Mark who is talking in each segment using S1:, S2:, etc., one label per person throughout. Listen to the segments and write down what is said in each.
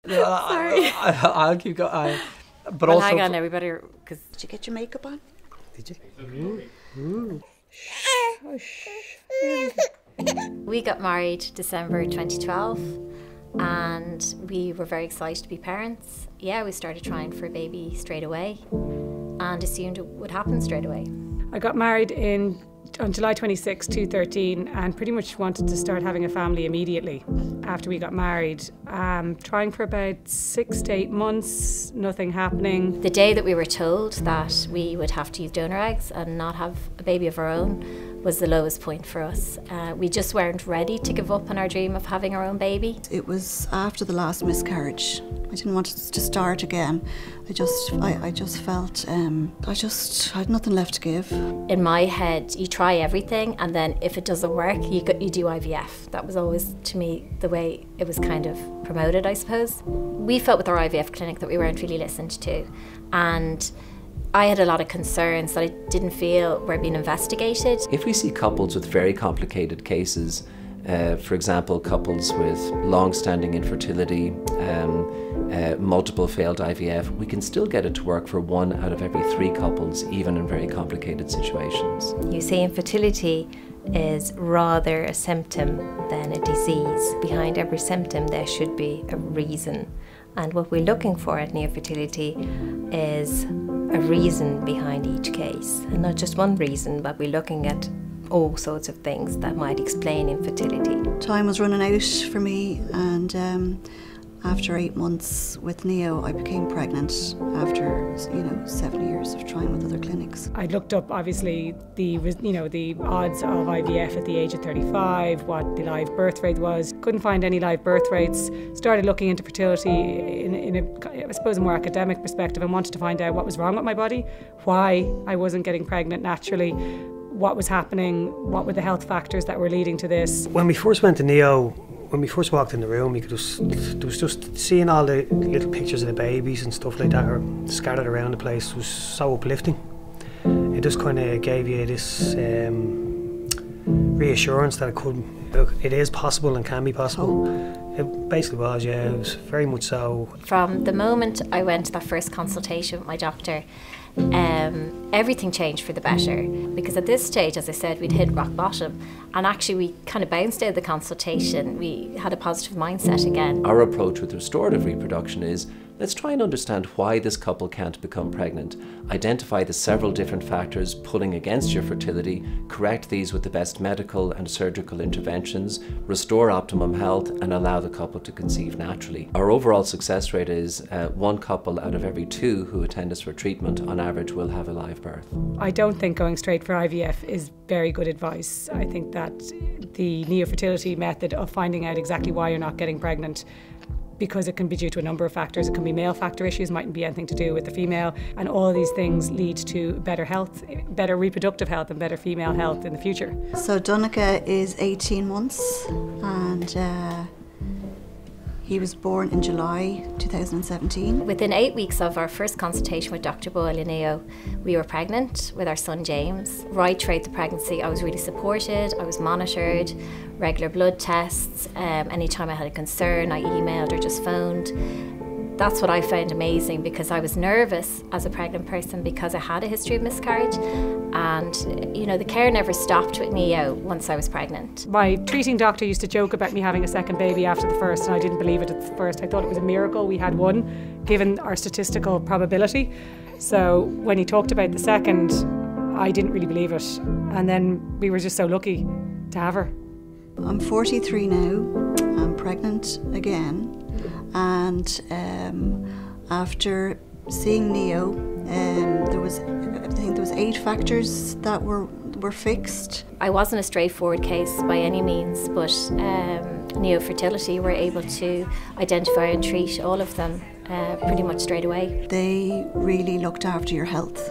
S1: Sorry.
S2: I'll keep going. But
S1: well,
S2: also,
S1: hang on, now we better. Cause
S3: Did you get your makeup on?
S2: did you?
S1: we got married December 2012, and we were very excited to be parents. Yeah, we started trying for a baby straight away, and assumed it would happen straight away.
S4: I got married on July 26, 2013, and pretty much wanted to start having a family immediately after we got married. Trying for about 6 to 8 months, nothing happening.
S1: The day that we were told that we would have to use donor eggs and not have a baby of our own was the lowest point for us. We just weren't ready to give up on our dream of having our own baby.
S3: It was after the last miscarriage. I didn't want it to start again. I just felt, I had nothing left to give.
S1: In my head, you try everything, and then if it doesn't work, you do IVF. That was always, to me, the way it was kind of promoted, I suppose. We felt with our IVF clinic that we weren't really listened to, and I had a lot of concerns that I didn't feel were being investigated.
S2: If we see couples with very complicated cases, for example, couples with long-standing infertility, multiple failed IVF, we can still get it to work for 1 out of every 3 couples, even in very complicated situations.
S5: You see, infertility is rather a symptom than a disease. Behind every symptom there should be a reason. And what we're looking for at Neo Fertility is a reason behind each case. And not just one reason, but we're looking at all sorts of things that might explain infertility.
S3: Time was running out for me, and after 8 months with Neo, I became pregnant after 7 years of trying with other clinics.
S4: I looked up, obviously, the odds of IVF at the age of 35, what the live birth rate was. Couldn't find any live birth rates. Started looking into fertility in I suppose, a more academic perspective, and wanted to find out what was wrong with my body, why I wasn't getting pregnant naturally, what was happening, what were the health factors that were leading to this.
S6: When we first went to Neo, when we first walked in the room, you could there was just seeing all the little pictures of the babies and stuff like that are scattered around the place was so uplifting. It just kind of gave you this reassurance that it is possible and can be possible. It basically was, yeah, it was very much so.
S1: From the moment I went to that first consultation with my doctor, everything changed for the better, because at this stage, as I said, we'd hit rock bottom, and actually we kind of bounced out of the consultation. We had a positive mindset again.
S2: Our approach with restorative reproduction is, let's try and understand why this couple can't become pregnant, identify the several different factors pulling against your fertility, correct these with the best medical and surgical interventions, restore optimum health, and allow the couple to conceive naturally. Our overall success rate is 1 couple out of every 2 who attend us for treatment on average will have a live birth.
S4: I don't think going straight for IVF is very good advice. I think that the Neo Fertility method of finding out exactly why you're not getting pregnant, because it can be due to a number of factors. It can be male factor issues, mightn't be anything to do with the female, and all of these things lead to better health, better reproductive health and better female health in the future.
S3: So Donica is 18 months, and he was born in July 2017.
S1: Within 8 weeks of our first consultation with Dr. Boyle and Neo, we were pregnant with our son James. Right throughout the pregnancy, I was really supported, I was monitored, regular blood tests. Anytime I had a concern, I emailed or just phoned. That's what I found amazing, because I was nervous as a pregnant person because I had a history of miscarriage, and the care never stopped with Neo once I was pregnant.
S4: My treating doctor used to joke about me having a second baby after the first, and I didn't believe it at the first. I thought it was a miracle we had one, given our statistical probability. So when he talked about the second, I didn't really believe it, and then we were just so lucky to have her.
S3: I'm 43 now, I'm pregnant again, and after seeing Neo, I think there was 8 factors that were fixed.
S1: I wasn't a straightforward case by any means, but Neo Fertility were able to identify and treat all of them pretty much straight away.
S3: They really looked after your health,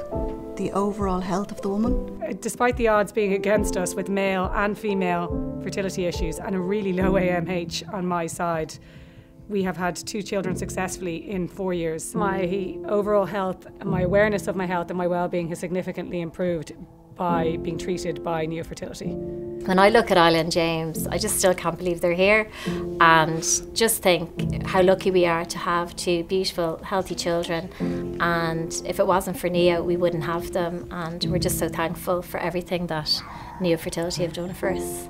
S3: the overall health of the woman.
S4: Despite the odds being against us with male and female fertility issues and a really low AMH on my side, we have had 2 children successfully in 4 years. My overall health and my awareness of my health and my well-being has significantly improved by being treated by Neo Fertility.
S1: When I look at Isla and James, I just still can't believe they're here, and just think how lucky we are to have two beautiful, healthy children. And if it wasn't for Neo, we wouldn't have them, and we're just so thankful for everything that Neo Fertility have done for us.